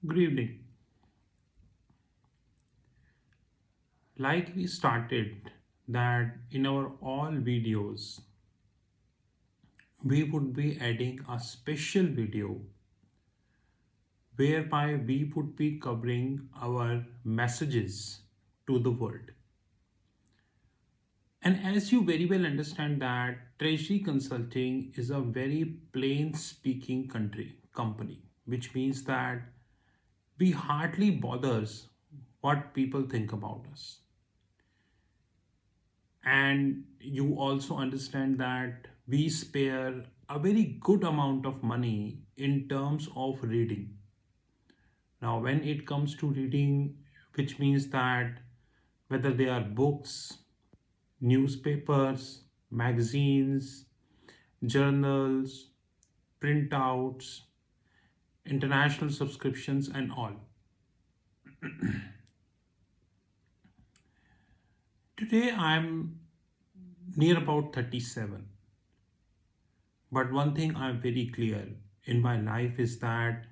Good evening. Like we started that in our all videos, we would be adding a special video whereby we would be covering our messages to the world. And as you very well understand that Treasury Consulting is a very plain speaking company, which means that we hardly bothers what people think about us. And you also understand that we spare a very good amount of money in terms of reading. Now, when it comes to reading, which means that whether they are books, newspapers, magazines, journals, printouts, international subscriptions, and all. Today I'm near about 37. But one thing I'm very clear in my life is that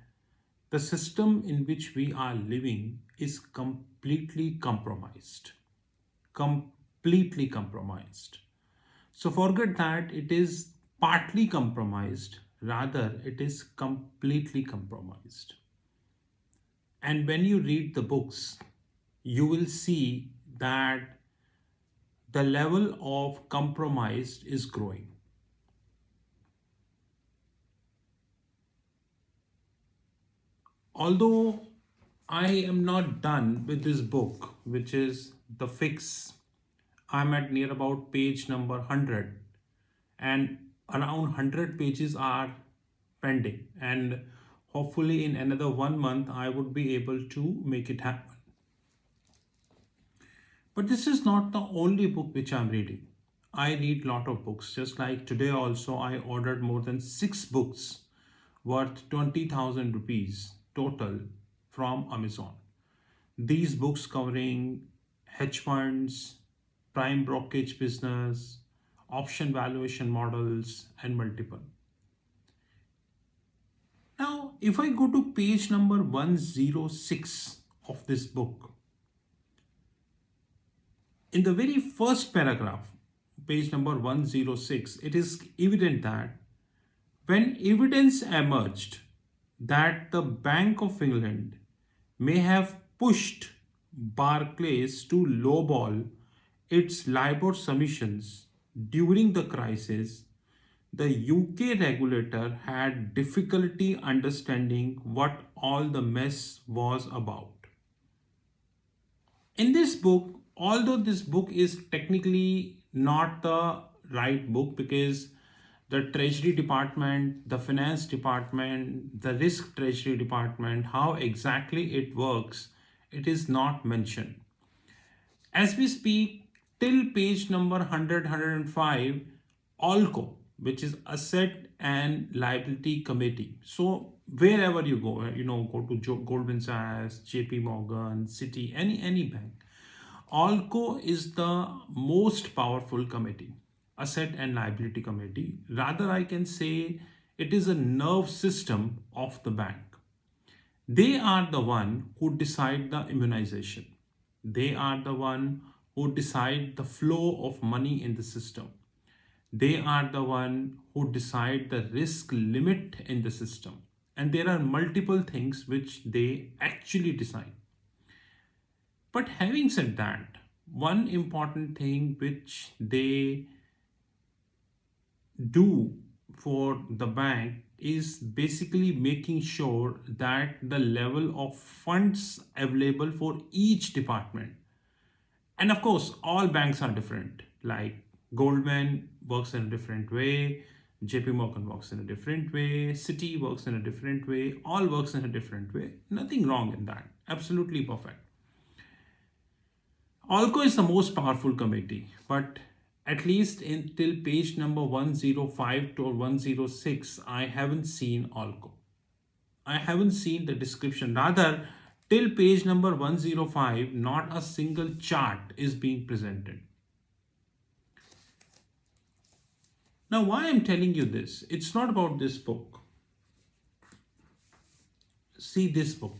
the system in which we are living is completely compromised. Completely compromised. So forget that it is partly compromised, rather, it is completely compromised. And when you read the books, you will see that the level of compromise is growing. Although I am not done with this book, which is The Fix, I'm at near about page number 100, and around 100 pages are pending. And hopefully, in another 1 month, I would be able to make it happen. But this is not the only book which I'm reading. I read lot of books. Just like today also, I ordered more than 6 books worth 20,000 rupees total from Amazon. These books covering hedge funds, prime brokerage business, option valuation models, and multiple. Now, if I go to page number 106 of this book, in the very first paragraph, page number 106, it is evident that when evidence emerged that the Bank of England may have pushed Barclays to lowball its LIBOR submissions during the crisis, the UK regulator had difficulty understanding what all the mess was about. In this book, although this book is technically not the right book because the treasury department, the finance department, the risk treasury department, how exactly it works, it is not mentioned. As we speak, till page number 100, ALCO, which is Asset and Liability Committee. So wherever you go, go to Goldman Sachs, JP Morgan, Citi, any bank, ALCO is the most powerful committee, Asset and Liability Committee. Rather, I can say it is a nerve system of the bank. They are the one who decide the immunization. They are the one who decide the flow of money in the system. They are the one who decide the risk limit in the system. And there are multiple things which they actually decide. But having said that, one important thing which they do for the bank is basically making sure that the level of funds available for each department. And of course, all banks are different. Like Goldman works in a different way, JP Morgan works in a different way, Citi works in a different way, all works in a different way. Nothing wrong in that. Absolutely perfect. ALCO is the most powerful committee, but at least until page number 105 to 106, I haven't seen ALCO. I haven't seen the description. Rather, till page number 105, not a single chart is being presented. Now, why I'm telling you this? It's not about this book. See this book.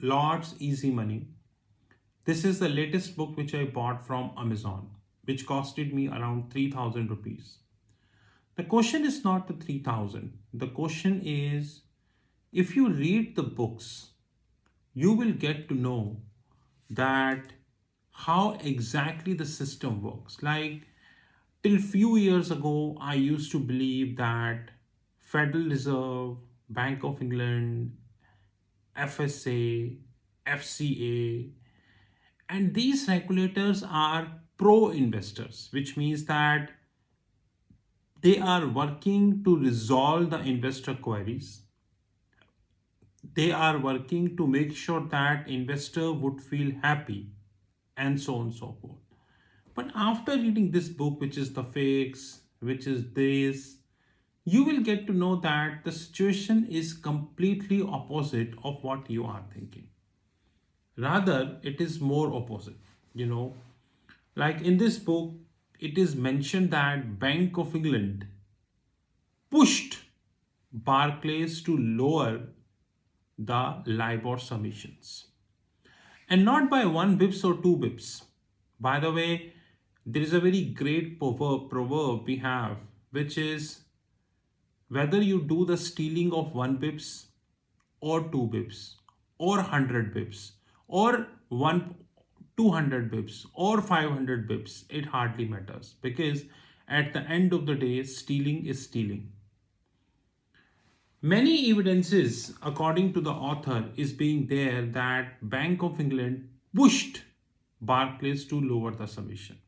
Lots Easy Money. This is the latest book which I bought from Amazon, which costed me around 3,000 rupees. The question is not the 3,000. The question is, if you read the books, you will get to know that how exactly the system works. Like till few years ago, I used to believe that Federal Reserve, Bank of England, FSA, FCA, and these regulators are pro investors, which means that they are working to resolve the investor queries. They are working to make sure that investor would feel happy, and so on and so forth. But after reading this book, which is the fakes, which is this, you will get to know that the situation is completely opposite of what you are thinking. Rather, it is more opposite. You know, like in this book, it is mentioned that Bank of England pushed Barclays to lower the LIBOR submissions, and not by 1 bips or 2 bips. By the way, there is a very great proverb we have, which is whether you do the stealing of 1 bips or 2 bips or 100 bips or 200 bips or 500 bips, it hardly matters, because at the end of the day, stealing is stealing. Many evidences, according to the author, is being there that Bank of England pushed Barclays to lower the submission.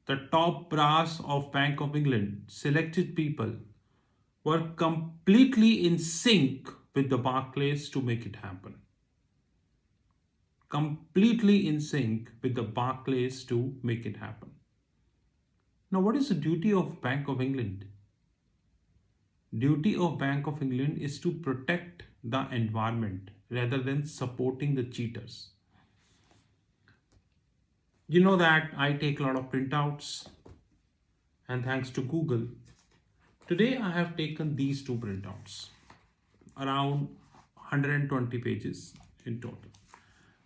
The top brass of Bank of England, selected people, were completely in sync with the Barclays to make it happen. Completely in sync with the Barclays to make it happen. Now, what is the duty of Bank of England? Duty of Bank of England is to protect the environment rather than supporting the cheaters. You know that I take a lot of printouts, and thanks to Google, today I have taken these two printouts, around 120 pages in total.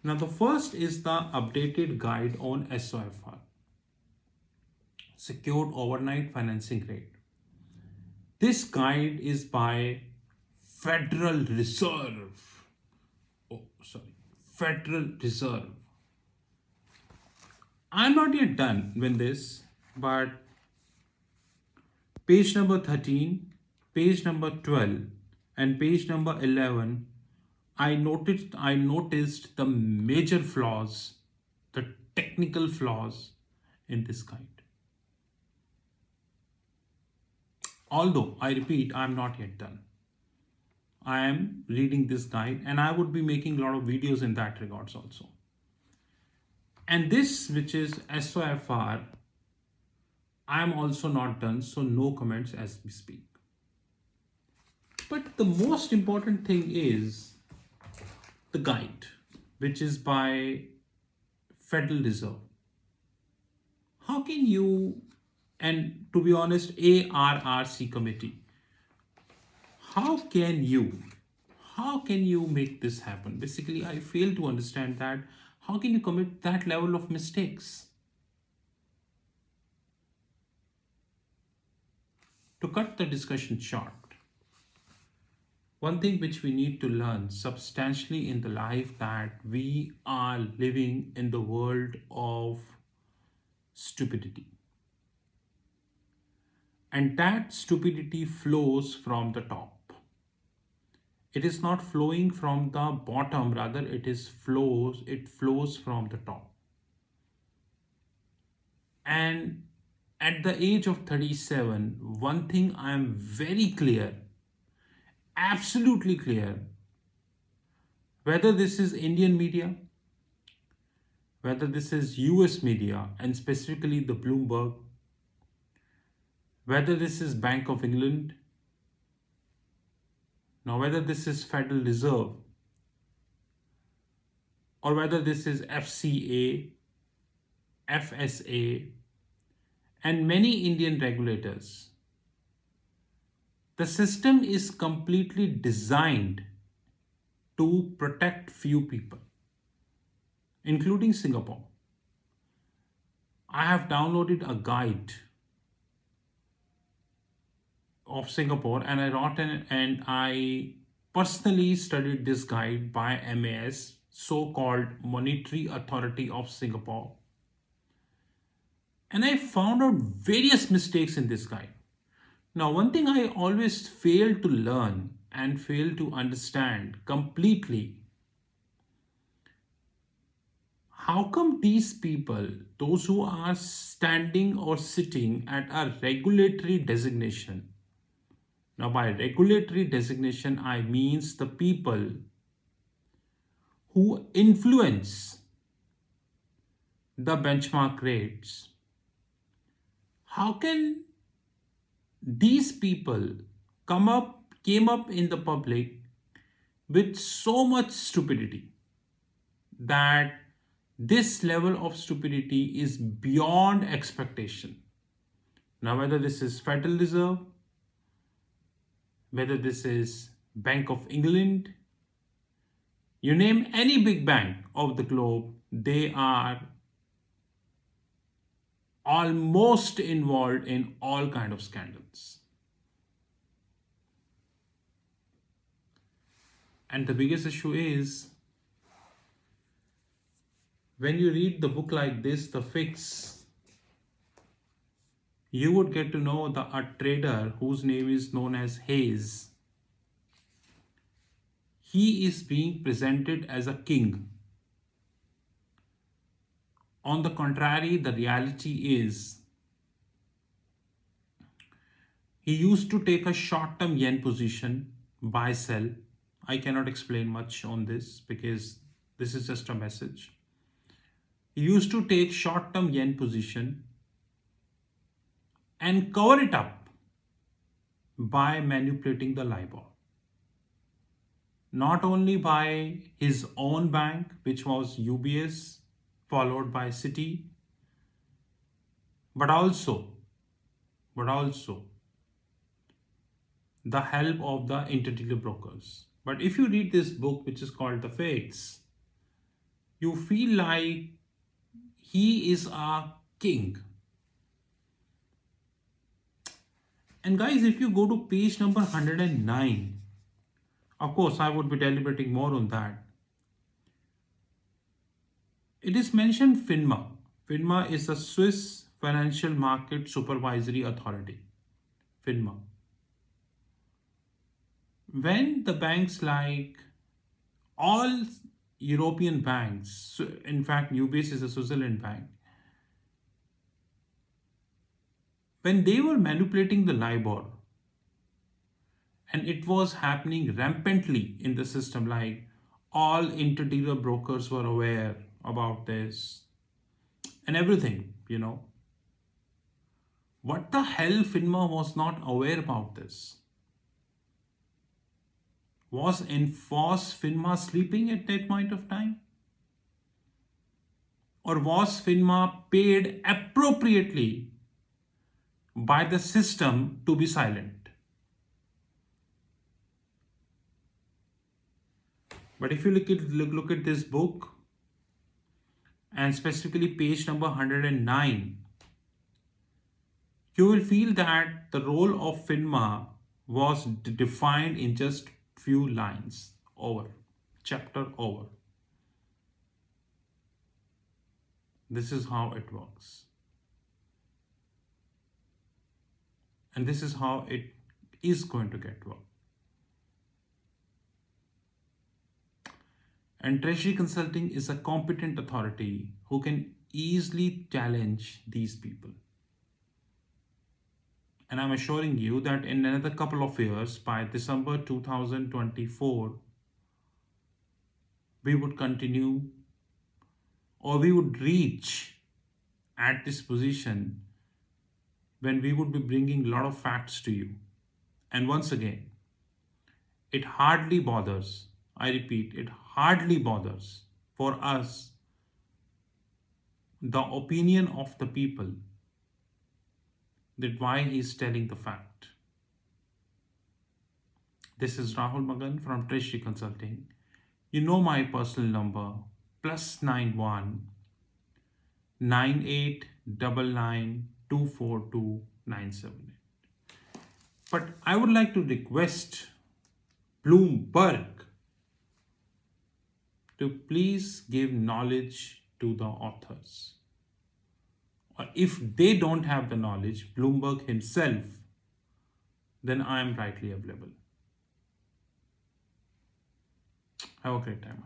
Now the first is the updated guide on SOFR, Secured Overnight Financing Rate. This guide is by Federal Reserve. Federal Reserve. I'm not yet done with this, but page number 13, page number 12, and page number 11, I noticed the major flaws, the technical flaws in this guide. Although, I repeat, I'm not yet done. I am reading this guide, and I would be making a lot of videos in that regards also. And this, which is SOFR, I am also not done, so no comments as we speak. But the most important thing is the guide, which is by Federal Reserve. How can you, and to be honest, ARRC committee, how can you make this happen? Basically, I fail to understand that. How can you commit that level of mistakes? To cut the discussion short, one thing which we need to learn substantially in the life, that we are living in the world of stupidity. And that stupidity flows from the top. It is not flowing from the bottom, rather it flows from the top. And at the age of 37, one thing I am very clear, absolutely clear, whether this is Indian media, whether this is US media, and specifically the Bloomberg, whether this is Bank of England, now whether this is Federal Reserve, or whether this is FCA, FSA, and many Indian regulators, the system is completely designed to protect few people, including Singapore. I have downloaded a guide of Singapore and I wrote and I personally studied this guide by MAS, so-called Monetary Authority of Singapore. And I found out various mistakes in this guide. Now, one thing I always fail to learn and fail to understand completely, how come these people, those who are standing or sitting at a regulatory designation, now by regulatory designation I means the people who influence the benchmark rates, how can these people came up in the public with so much stupidity that this level of stupidity is beyond expectation? Now, whether this is Federal Reserve, whether this is Bank of England, you name any big bank of the globe, they are almost involved in all kind of scandals. And the biggest issue is when you read the book like this, The Fix, you would get to know a trader whose name is known as Hayes. He is being presented as a king. On the contrary, the reality is he used to take a short-term yen position, buy, sell. I cannot explain much on this because this is just a message. He used to take short-term yen position and cover it up by manipulating the LIBOR. Not only by his own bank, which was UBS, followed by Citi, but also the help of the interdealer brokers. But if you read this book, which is called The Fix, you feel like he is a king. And guys, if you go to page number 109, of course, I would be deliberating more on that. It is mentioned FINMA. FINMA is the Swiss Financial Market Supervisory Authority. FINMA. When the banks like all European banks, in fact, UBS is a Switzerland bank, when they were manipulating the LIBOR, and it was happening rampantly in the system, like all interdealer brokers were aware about this and everything, What the hell FINMA was not aware about this? Was FINMA sleeping at that point of time? Or was FINMA paid appropriately by the system to be silent? But if you look at this book, and specifically page number 109, you will feel that the role of FINMA was defined in just few lines, over, chapter over. This is how it works. And this is how it is going to get work. And Treasury Consulting is a competent authority who can easily challenge these people. And I'm assuring you that in another couple of years, by December 2024, we would continue, or we would reach at this position when we would be bringing a lot of facts to you. And once again, it hardly bothers, I repeat, it hardly bothers for us the opinion of the people, that why he is telling the fact. This is Rahul Magan from Treasury Consulting. You know my personal number, +91 9899242978. But I would like to request Bloomberg to please give knowledge to the authors. Or if they don't have the knowledge, Bloomberg himself, then I am rightly available. Have a great time.